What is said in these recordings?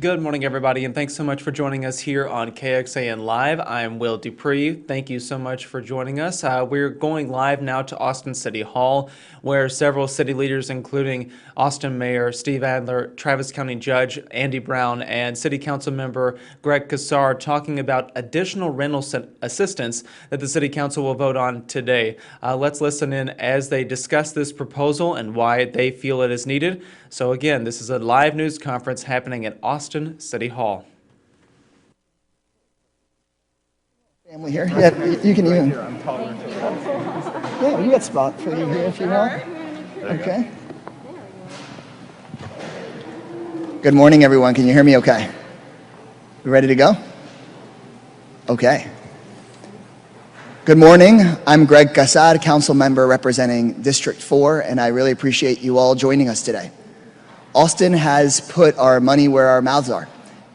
Good morning, everybody, and thanks so much for joining us here on KXAN Live. I'm Will Dupree. Thank you so much for joining us. We're going live now to Austin City Hall, where several city leaders, including Austin Mayor Steve Adler, Travis County Judge Andy Brown, and City Council Member Greg Kassar, are talking about additional rental assistance that the City Council will vote on today. Let's listen in as they discuss this proposal and why they feel it is needed. So again, this is a live news conference happening at Austin City Hall. Family here. Yeah, you can even. Yeah, we got a spot for you here if you want. Okay. Good morning, everyone. Can you hear me okay? We ready to go? Okay. Good morning. I'm Greg Kassar, council member representing District 4, and I really appreciate you all joining us today. Austin has put our money where our mouths are,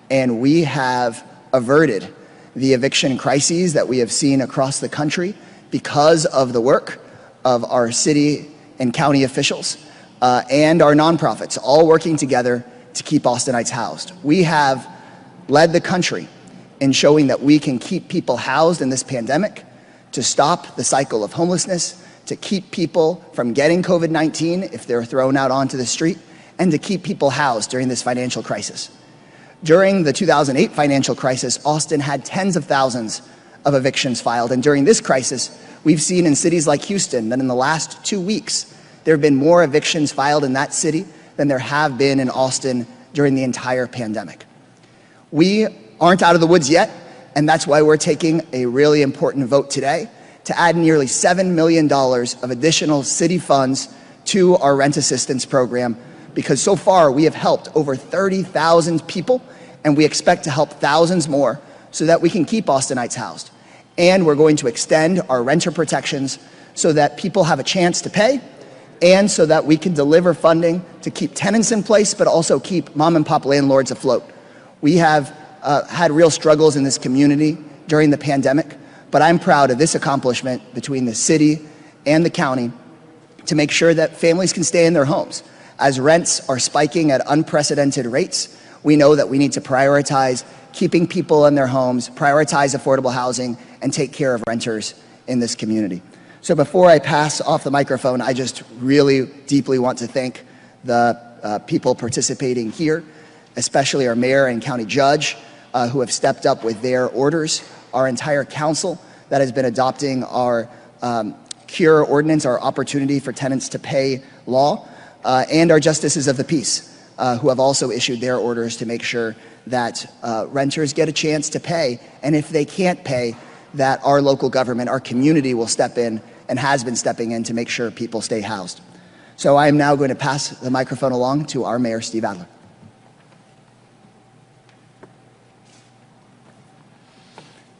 and we have averted the eviction crises that we have seen across the country because of the work of our city and county officials and our nonprofits, all working together to keep Austinites housed. We have led the country in showing that we can keep people housed in this pandemic, to stop the cycle of homelessness, to keep people from getting COVID-19 if they're thrown out onto the street, and to keep people housed during this financial crisis. During the 2008 financial crisis, Austin had tens of thousands of evictions filed, and during this crisis, we've seen in cities like Houston that in the last 2 weeks, there have been more evictions filed in that city than there have been in Austin during the entire pandemic. We aren't out of the woods yet, and that's why we're taking a really important vote today to add nearly $7 million of additional city funds to our rent assistance program, because so far we have helped over 30,000 people, and we expect to help thousands more so that we can keep Austinites housed. And we're going to extend our renter protections so that people have a chance to pay, and so that we can deliver funding to keep tenants in place, but also keep mom and pop landlords afloat. We have had real struggles in this community during the pandemic, but I'm proud of this accomplishment between the city and the county to make sure that families can stay in their homes. As rents are spiking at unprecedented rates, we know that we need to prioritize keeping people in their homes, prioritize affordable housing, and take care of renters in this community. So before I pass off the microphone, I just really deeply want to thank the people participating here, especially our mayor and county judge who have stepped up with their orders, our entire council that has been adopting our CURE ordinance, our opportunity for tenants to pay law, and our justices of the peace, who have also issued their orders to make sure that renters get a chance to pay, and if they can't pay, that our local government, our community will step in and has been stepping in to make sure people stay housed. So I am now going to pass the microphone along to our mayor, Steve Adler.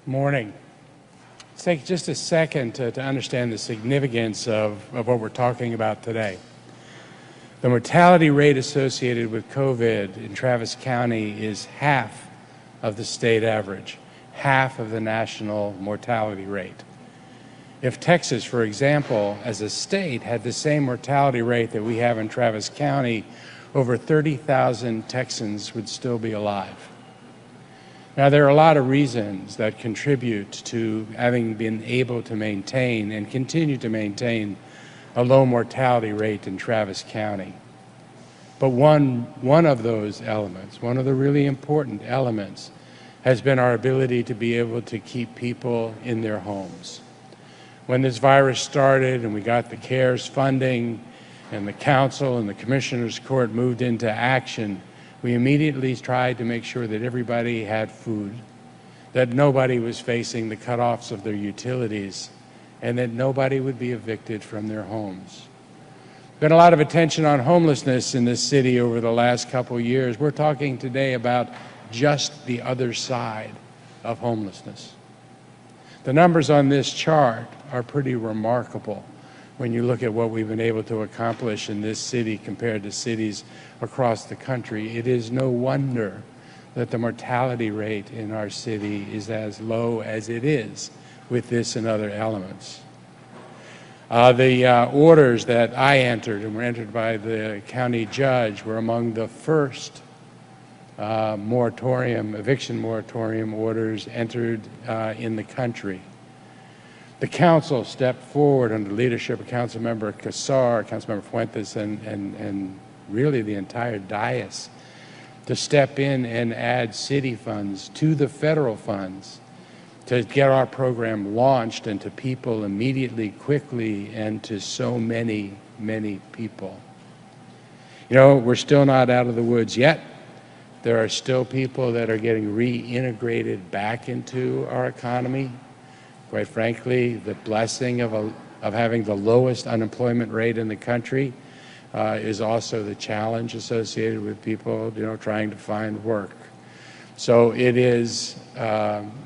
Morning. Let's take just a second to understand the significance of what we're talking about today. The mortality rate associated with COVID in Travis County is half of the state average, half of the national mortality rate. If Texas, for example, as a state had the same mortality rate that we have in Travis County, over 30,000 Texans would still be alive. Now, there are a lot of reasons that contribute to having been able to maintain and continue to maintain a low mortality rate in Travis County. But one of those elements, one of the really important elements, has been our ability to be able to keep people in their homes. When this virus started and we got the CARES funding and the council and the commissioner's court moved into action, we immediately tried to make sure that everybody had food, that nobody was facing the cutoffs of their utilities, and that nobody would be evicted from their homes. Been a lot of attention on homelessness in this city over the last couple years. We're talking today about just the other side of homelessness. The numbers on this chart are pretty remarkable when you look at what we've been able to accomplish in this city compared to cities across the country. It is no wonder that the mortality rate in our city is as low as it is with this and other elements. The orders that I entered and were entered by the county judge were among the first eviction moratorium orders entered in the country. The council stepped forward under the leadership of Councilmember Casar, Councilmember Fuentes, and really the entire dais to step in and add city funds to the federal funds to get our program launched and to people immediately, quickly, and to so many, many people. You know, we're still not out of the woods yet. There are still people that are getting reintegrated back into our economy. Quite frankly, the blessing of having the lowest unemployment rate in the country is also the challenge associated with people, you know, trying to find work. So it is, the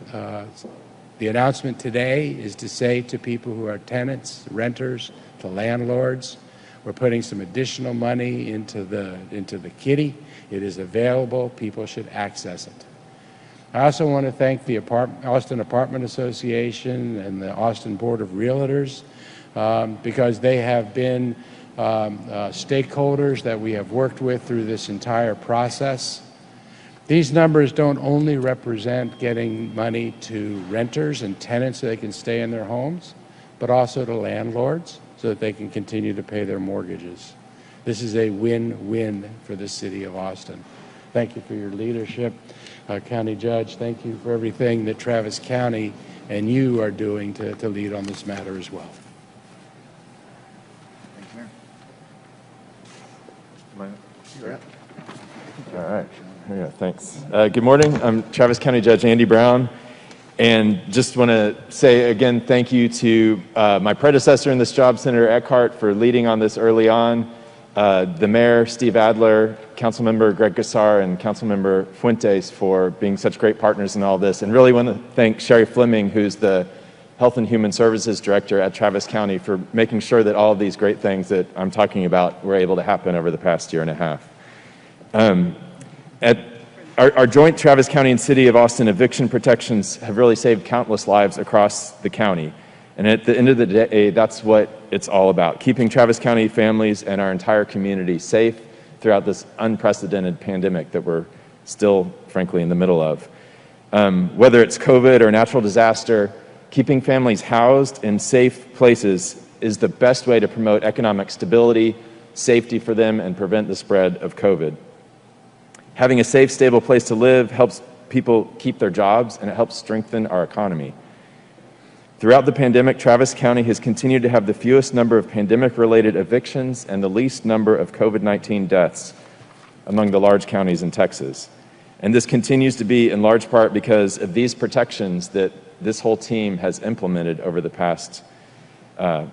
announcement today is to say to people who are tenants, renters, to landlords, we're putting some additional money into the kitty. It is available. People should access it. I also want to thank the Austin Apartment Association and the Austin Board of Realtors because they have been stakeholders that we have worked with through this entire process. These numbers don't only represent getting money to renters and tenants so they can stay in their homes, but also to landlords so that they can continue to pay their mortgages. This is a win-win for the city of Austin. Thank you for your leadership. County Judge, thank you for everything that Travis County and you are doing to lead on this matter as well. Thank you, Mayor. All right. Yeah, thanks. Good morning. I'm Travis County Judge Andy Brown, and just want to say again thank you to my predecessor in this job, Senator Eckhart, for leading on this early on, the Mayor, Steve Adler, Councilmember Greg Casar, and Councilmember Fuentes for being such great partners in all this, and really want to thank Sherry Fleming, who's the Health and Human Services Director at Travis County, for making sure that all of these great things that I'm talking about were able to happen over the past year and a half. Our joint Travis County and City of Austin eviction protections have really saved countless lives across the county. And at the end of the day, that's what it's all about, keeping Travis County families and our entire community safe throughout this unprecedented pandemic that we're still, frankly, in the middle of. Whether it's COVID or natural disaster, keeping families housed in safe places is the best way to promote economic stability, safety for them, and prevent the spread of COVID. Having a safe, stable place to live helps people keep their jobs, and it helps strengthen our economy. Throughout the pandemic, Travis County has continued to have the fewest number of pandemic-related evictions and the least number of COVID-19 deaths among the large counties in Texas. And this continues to be in large part because of these protections that this whole team has implemented over the past,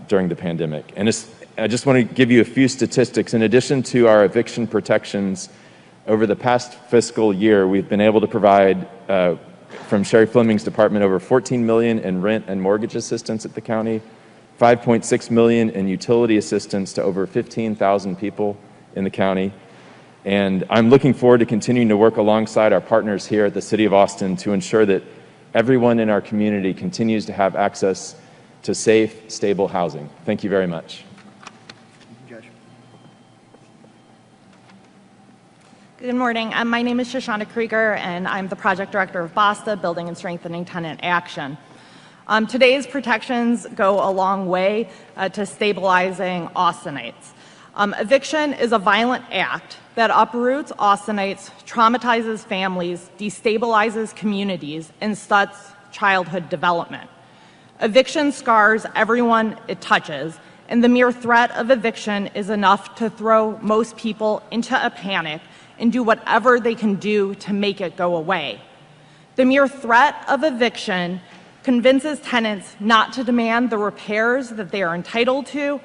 during the pandemic. And I just want to give you a few statistics. In addition to our eviction protections, over the past fiscal year, we've been able to provide, from Sherry Fleming's department, over $14 million in rent and mortgage assistance at the county, $5.6 million in utility assistance to over 15,000 people in the county. And I'm looking forward to continuing to work alongside our partners here at the City of Austin to ensure that everyone in our community continues to have access to safe, stable housing. Thank you very much. Good morning. My name is Shoshana Krieger, and I'm the project director of BASTA, Building and Strengthening Tenant Action. Today's protections go a long way to stabilizing Austinites. Eviction is a violent act that uproots Austinites, traumatizes families, destabilizes communities, and stunts childhood development. Eviction scars everyone it touches, and the mere threat of eviction is enough to throw most people into a panic and do whatever they can do to make it go away. The mere threat of eviction convinces tenants not to demand the repairs that they are entitled to.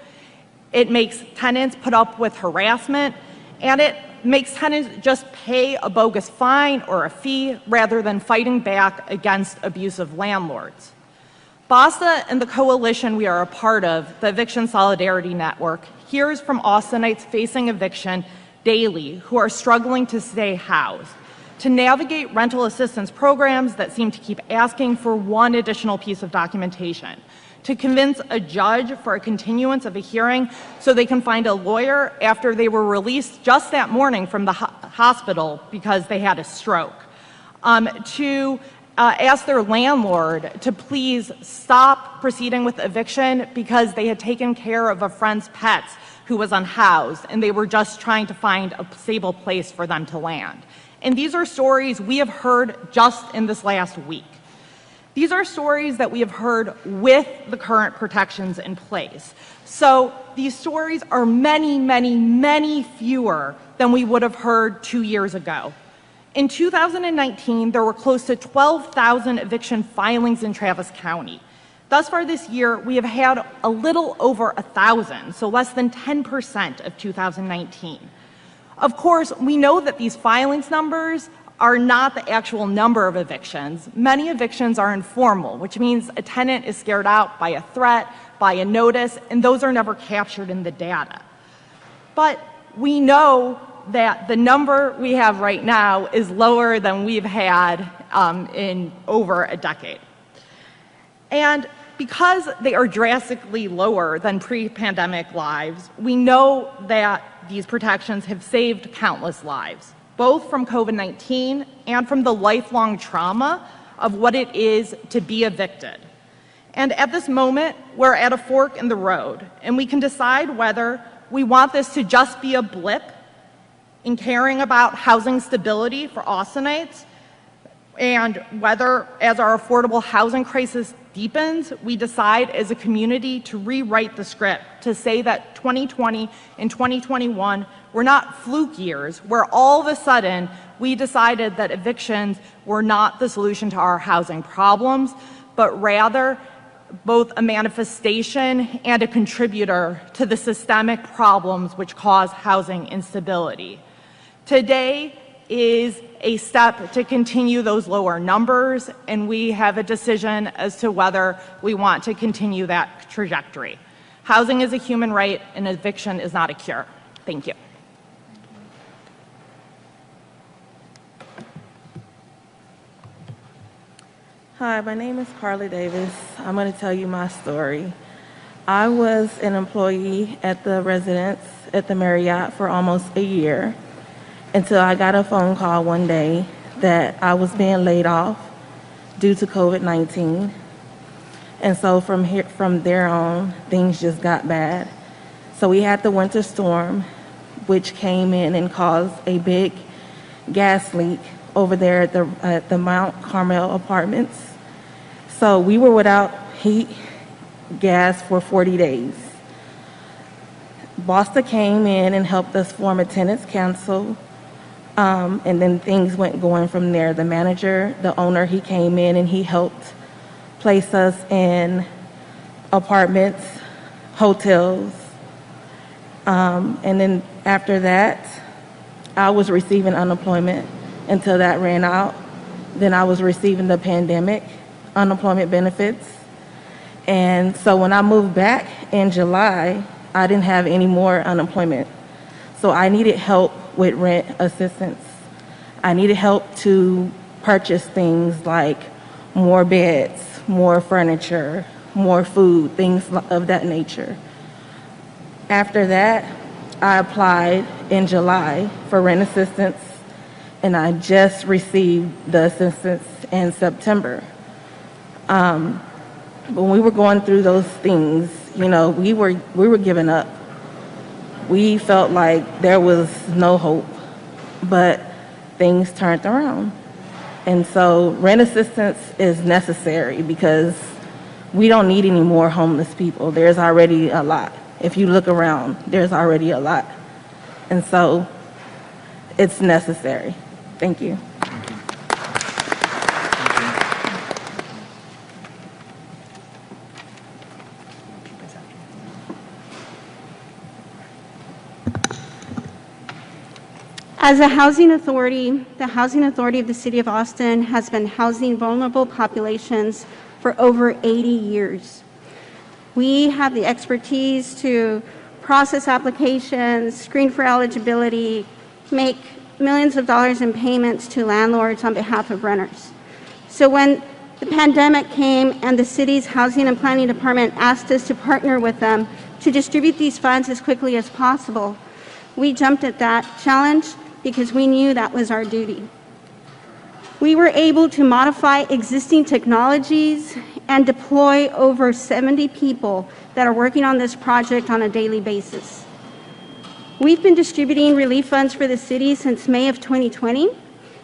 It makes tenants put up with harassment, and it makes tenants just pay a bogus fine or a fee rather than fighting back against abusive landlords. BASTA and the coalition we are a part of, the Eviction Solidarity Network, hears from Austinites facing eviction daily who are struggling to stay housed, to navigate rental assistance programs that seem to keep asking for one additional piece of documentation, to convince a judge for a continuance of a hearing so they can find a lawyer after they were released just that morning from the hospital because they had a stroke, to ask their landlord to please stop proceeding with eviction because they had taken care of a friend's pets who was unhoused and they were just trying to find a stable place for them to land. And these are stories we have heard just in this last week. These are stories that we have heard with the current protections in place. So these stories are many, many, many fewer than we would have heard 2 years ago. In 2019, there were close to 12,000 eviction filings in Travis County. Thus far this year, we have had a little over 1,000, so less than 10% of 2019. Of course, we know that these filings numbers are not the actual number of evictions. Many evictions are informal, which means a tenant is scared out by a threat, by a notice, and those are never captured in the data. But we know that the number we have right now is lower than we've had in over a decade. And because they are drastically lower than pre-pandemic lives, we know that these protections have saved countless lives, both from COVID-19 and from the lifelong trauma of what it is to be evicted. And at this moment, we're at a fork in the road, and we can decide whether we want this to just be a blip in caring about housing stability for Austinites, and whether, as our affordable housing crisis deepens, we decide as a community to rewrite the script, to say that 2020 and 2021 were not fluke years, where all of a sudden we decided that evictions were not the solution to our housing problems, but rather both a manifestation and a contributor to the systemic problems which cause housing instability. Today is a step to continue those lower numbers, and we have a decision as to whether we want to continue that trajectory. Housing is a human right, and eviction is not a cure. Thank you. Hi, my name is Carly Davis. I'm going to tell you my story. I was an employee at the residence at the Marriott for almost a year until I got a phone call one day that I was being laid off due to COVID-19. And so from there on, things just got bad. So we had the winter storm, which came in and caused a big gas leak over there at the Mount Carmel apartments. So we were without heat, gas for 40 days. Boston came in and helped us form a tenants council. And then things went going from there. The manager, the owner, he came in and he helped place us in apartments, hotels. And then after that, I was receiving unemployment until that ran out. Then I was receiving the pandemic unemployment benefits. And so when I moved back in July, I didn't have any more unemployment. So I needed help with rent assistance. I needed help to purchase things like more beds, more furniture, more food, things of that nature. After that, I applied in July for rent assistance, and I just received the assistance in September. When we were going through those things, you know, we were giving up. We felt like there was no hope, but things turned around. And so rent assistance is necessary because we don't need any more homeless people. There's already a lot. If you look around, there's already a lot. And so it's necessary. Thank you. As a housing authority, the Housing Authority of the City of Austin has been housing vulnerable populations for over 80 years. We have the expertise to process applications, screen for eligibility, make millions of dollars in payments to landlords on behalf of renters. So when the pandemic came and the city's Housing and Planning Department asked us to partner with them to distribute these funds as quickly as possible. We jumped at that challenge because we knew that was our duty. We were able to modify existing technologies and deploy over 70 people that are working on this project on a daily basis. We've been distributing relief funds for the city since May of 2020,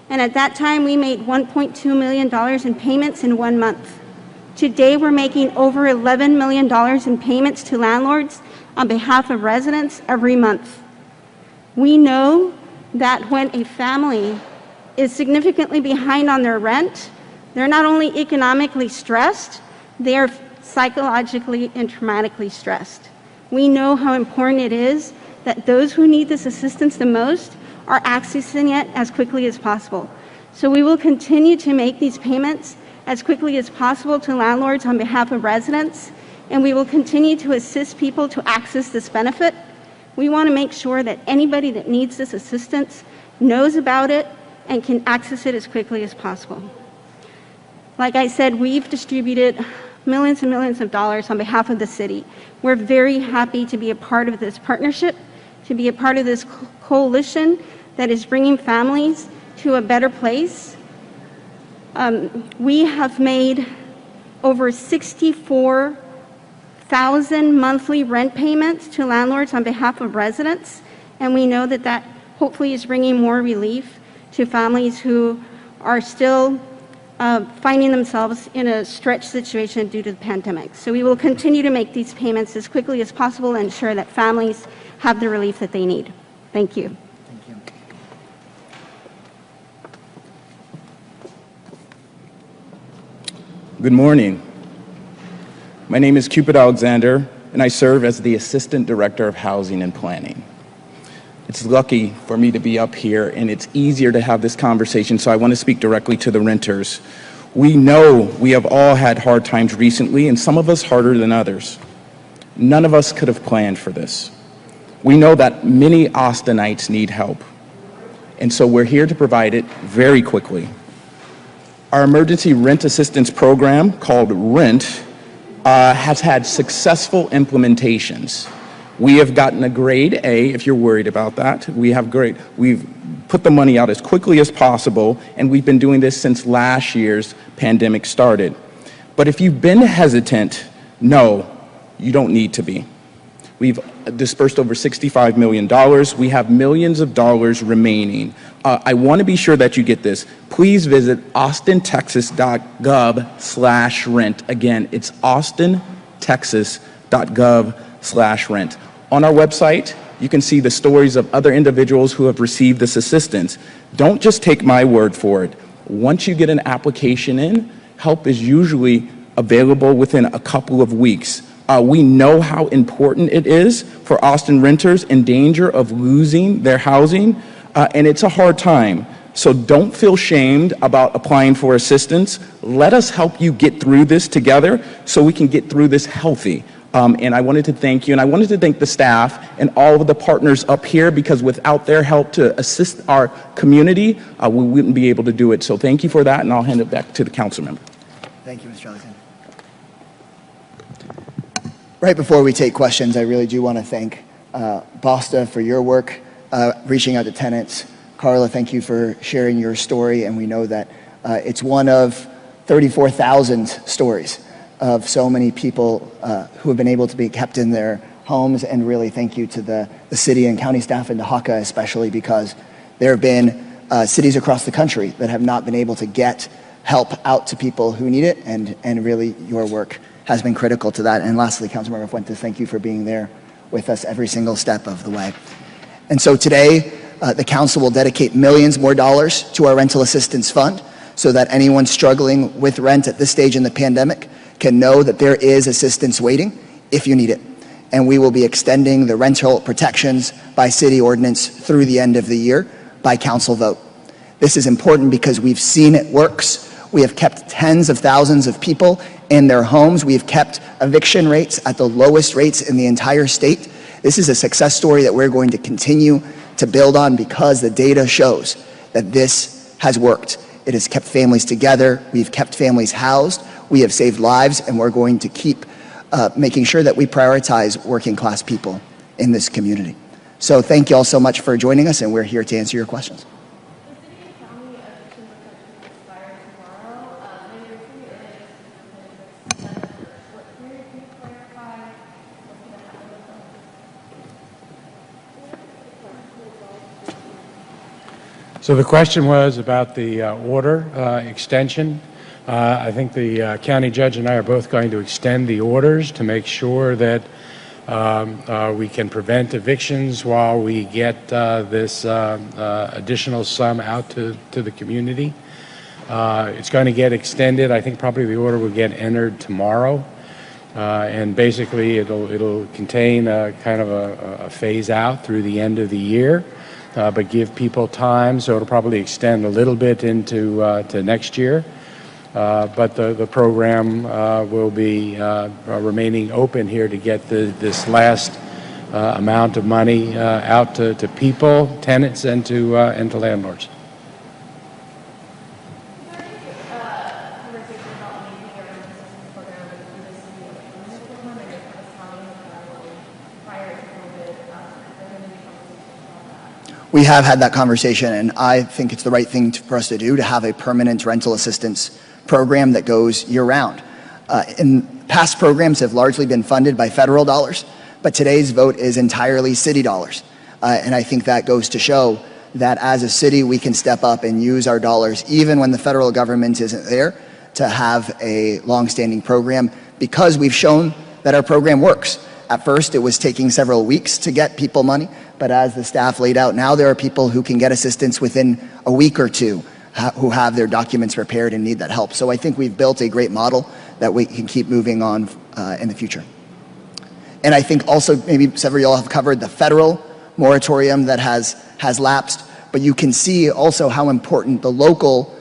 and at that time we made $1.2 million in payments in 1 month. Today we're making over $11 million in payments to landlords on behalf of residents every month. We know that when a family is significantly behind on their rent, they're not only economically stressed, they are psychologically and traumatically stressed. We know how important it is that those who need this assistance the most are accessing it as quickly as possible. So we will continue to make these payments as quickly as possible to landlords on behalf of residents, and we will continue to assist people to access this benefit. We want to make sure that anybody that needs this assistance knows about it and can access it as quickly as possible. Like I said, we've distributed millions and millions of dollars on behalf of the city. We're very happy to be a part of this partnership, to be a part of this coalition that is bringing families to a better place. We have made over 64,000 monthly rent payments to landlords on behalf of residents, and we know that that hopefully is bringing more relief to families who are still finding themselves in a stretched situation due to the pandemic. So we will continue to make these payments as quickly as possible and ensure that families have the relief that they need. Thank you. Thank you. Good morning. My name is Cupid Alexander, and I serve as the Assistant Director of Housing and Planning. It's lucky for me to be up here, and it's easier to have this conversation, so I want to speak directly to the renters. We know we have all had hard times recently, and some of us harder than others. None of us could have planned for this. We know that many Austinites need help, and so we're here to provide it very quickly. Our emergency rent assistance program, called RENT, has had successful implementations. We have gotten a grade A, if you're worried about that. We've put the money out as quickly as possible, and we've been doing this since last year's pandemic started. But if you've been hesitant, no, you don't need to be. We've dispersed over $65 million. We have millions of dollars remaining. I want to be sure that you get this. Please visit austintexas.gov/rent. Again, it's austintexas.gov/rent. On our website, you can see the stories of other individuals who have received this assistance. Don't just take my word for it. Once you get an application in, help is usually available within a couple of weeks. We know how important it is for Austin renters in danger of losing their housing, and it's a hard time. So don't feel shamed about applying for assistance. Let us help you get through this together so we can get through this healthy. And I wanted to thank you, and I wanted to thank the staff and all of the partners up here, because without their help to assist our community, we wouldn't be able to do it. So thank you for that, and I'll hand it back to the council member. Thank you, Mr. Alexander. Right before we take questions, I really do want to thank Basta for your work reaching out to tenants. Carla, thank you for sharing your story, and we know that it's one of 34,000 stories of so many people who have been able to be kept in their homes, and really thank you to the city and county staff in Oaxaca especially, because there have been cities across the country that have not been able to get help out to people who need it, and really your work has been critical to that. And lastly, Councilmember Fuentes, thank you for being there with us every single step of the way. And so today, the council will dedicate millions more dollars to our rental assistance fund so that anyone struggling with rent at this stage in the pandemic can know that there is assistance waiting if you need it. And we will be extending the rental protections by city ordinance through the end of the year by council vote. This is important because we've seen it works. We have kept tens of thousands of people in their homes. We have kept eviction rates at the lowest rates in the entire state. This is a success story that we're going to continue to build on, because the data shows that this has worked. It has kept families together. We've kept families housed. We have saved lives, and we're going to keep making sure that we prioritize working class people in this community. So thank you all so much for joining us, and we're here to answer your questions. So the question was about the order extension. I think the county judge and I are both going to extend the orders to make sure that we can prevent evictions while we get this additional sum out to the community. It's going to get extended. I think probably the order will get entered tomorrow. And basically it'll contain a kind of a phase out through the end of the year. But give people time, so it'll probably extend a little bit into to next year. But the program will be remaining open here to get this last amount of money out to people, tenants, and to landlords. We have had that conversation, and I think it's the right thing for us to do, to have a permanent rental assistance program that goes year-round. Past programs have largely been funded by federal dollars, but today's vote is entirely city dollars. And I think that goes to show that as a city, we can step up and use our dollars, even when the federal government isn't there, to have a long-standing program, because we've shown that our program works. At first, it was taking several weeks to get people money, but as the staff laid out, now there are people who can get assistance within a week or two who have their documents prepared and need that help. So I think we've built a great model that we can keep moving on in the future. And I think also, maybe several of y'all have covered the federal moratorium that has lapsed, but you can see also how important the local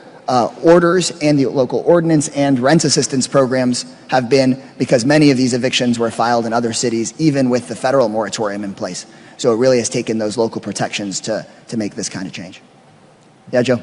orders and the local ordinance and rent assistance programs have been, because many of these evictions were filed in other cities, even with the federal moratorium in place. So it really has taken those local protections to make this kind of change. Yeah, Joe?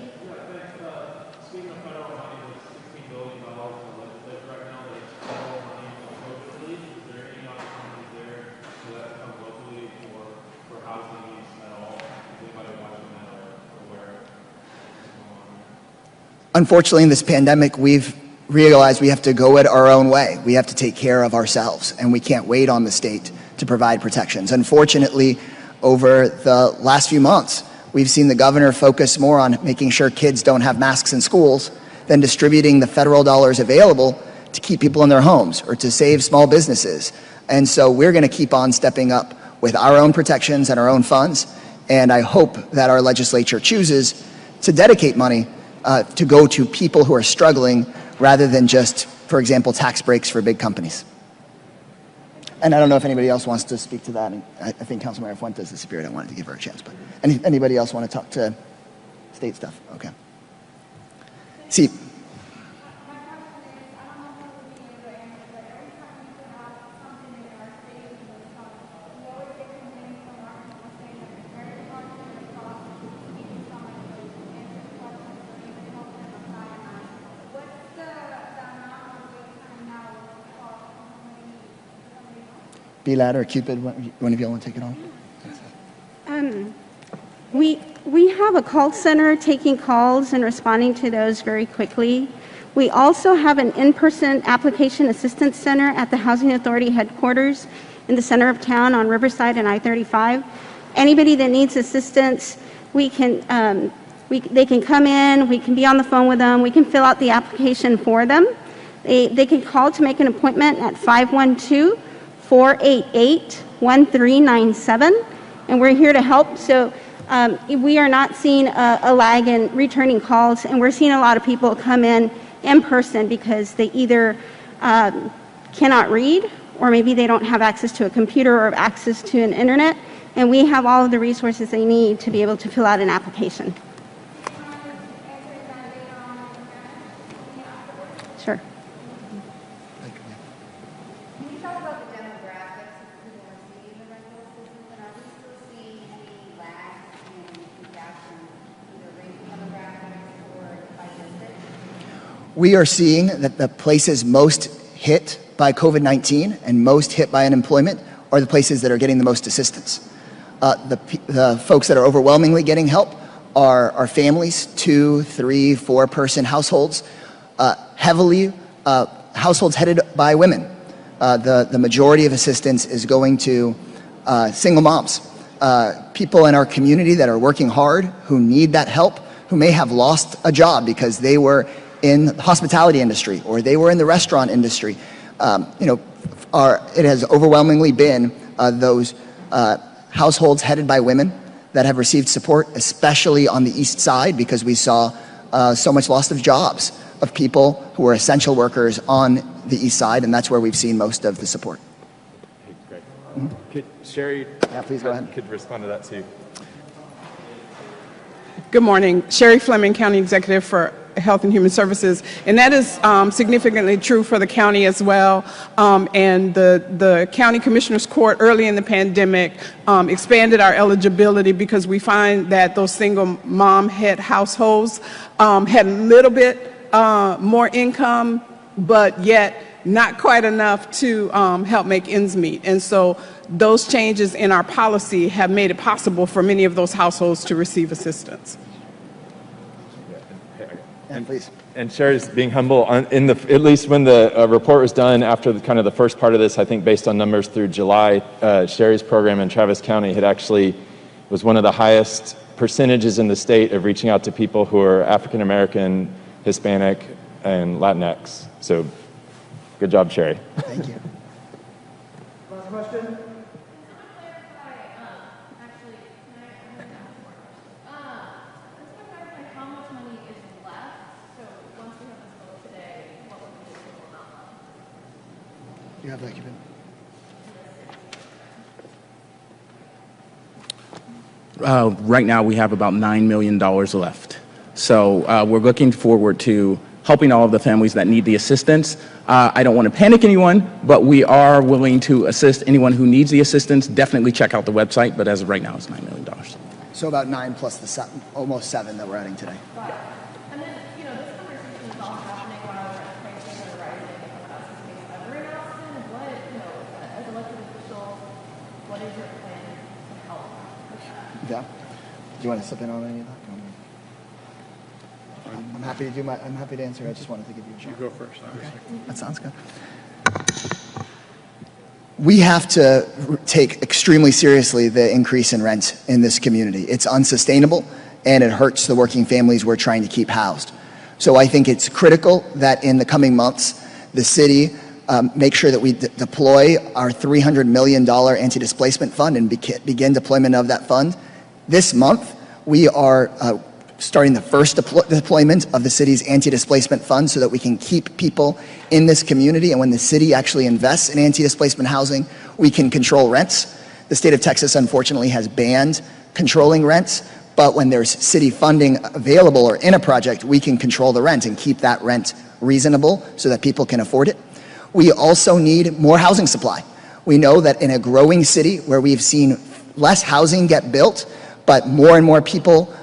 Unfortunately, in this pandemic, we've realized we have to go it our own way. We have to take care of ourselves, and we can't wait on the state to provide protections. Unfortunately, over the last few months, we've seen the governor focus more on making sure kids don't have masks in schools than distributing the federal dollars available to keep people in their homes or to save small businesses. And so we're going to keep on stepping up with our own protections and our own funds, and I hope that our legislature chooses to dedicate money to go to people who are struggling rather than just, for example, tax breaks for big companies. And I don't know if anybody else wants to speak to that. And I think Councilmember Fuentes disappeared. I wanted to give her a chance. But anybody else want to talk to state stuff? Okay. See. B-Lad or Cupid, one of y'all want to take it on? We have a call center taking calls and responding to those very quickly. We also have an in-person application assistance center at the Housing Authority headquarters in the center of town on Riverside and I-35. Anybody that needs assistance, they can come in, we can be on the phone with them, we can fill out the application for them. They can call to make an appointment at 512-488-1397, and we're here to help. So we are not seeing a lag in returning calls, and we're seeing a lot of people come in person because they either cannot read, or maybe they don't have access to a computer or access to an internet, and we have all of the resources they need to be able to fill out an application. Sure. we are seeing that the places most hit by COVID-19 and most hit by unemployment are the places that are getting the most assistance. The folks that are overwhelmingly getting help are families, 2, 3, 4-person households, heavily households headed by women. The majority of assistance is going to single moms, people in our community that are working hard, who need that help, who may have lost a job because they were in the hospitality industry or they were in the restaurant industry. It has overwhelmingly been those households headed by women that have received support, especially on the east side, because we saw so much loss of jobs of people who were essential workers on the east side, and that's where we've seen most of the support. Hey, great. Could Sherry, yeah, please go ahead. Could respond to that too. Good morning. Sherry Fleming, County Executive for Health and Human Services, and that is significantly true for the county as well. And the County Commissioners Court early in the pandemic expanded our eligibility because we find that those single mom head households had a little bit more income, but yet not quite enough to help make ends meet. And so those changes in our policy have made it possible for many of those households to receive assistance. And please. And Sherry's being humble. At least when the report was done after the first part of this, I think based on numbers through July, Sherry's program in Travis County was one of the highest percentages in the state of reaching out to people who are African American, Hispanic, and Latinx. So, good job, Sherry. Thank you. Last question. You have that, Cuban? Right now, we have about $9 million left. So we're looking forward to helping all of the families that need the assistance. I don't want to panic anyone, but we are willing to assist anyone who needs the assistance. Definitely check out the website, but as of right now, it's $9 million. So about 9 plus the almost 7 that we're adding today. And then, this conversation is all happening while prices are rising and that's the case everywhere in Austin. What, as elected officials, what is your plan to help with that? Yeah. Do you want to slip in on any of that? I'm happy to I'm happy to answer. I just wanted to give you a shot. You go first. Okay. That sounds good. We have to take extremely seriously the increase in rent in this community. It's unsustainable and it hurts the working families we're trying to keep housed. So I think it's critical that in the coming months, the city make sure that we deploy our $300 million anti-displacement fund and begin deployment of that fund. This month, we are starting the first deployment of the city's anti-displacement fund so that we can keep people in this community. And when the city actually invests in anti-displacement housing, we can control rents. The state of Texas, unfortunately, has banned controlling rents. But when there's city funding available or in a project, we can control the rent and keep that rent reasonable so that people can afford it. We also need more housing supply. We know that in a growing city where we've seen less housing get built, but more and more people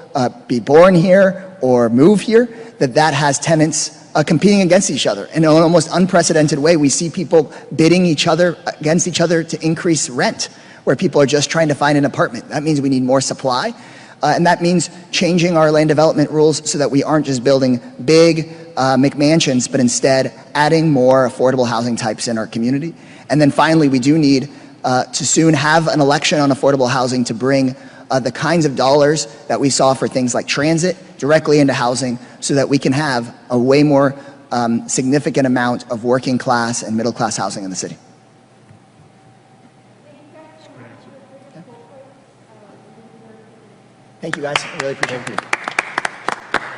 be born here or move here, that has tenants competing against each other. In an almost unprecedented way, we see people bidding against each other to increase rent, where people are just trying to find an apartment. That means we need more supply, and that means changing our land development rules so that we aren't just building big McMansions, but instead adding more affordable housing types in our community. And then finally, we do need to soon have an election on affordable housing to bring the kinds of dollars that we saw for things like transit directly into housing so that we can have a way more significant amount of working class and middle class housing in the city. Thank you guys, I really appreciate it.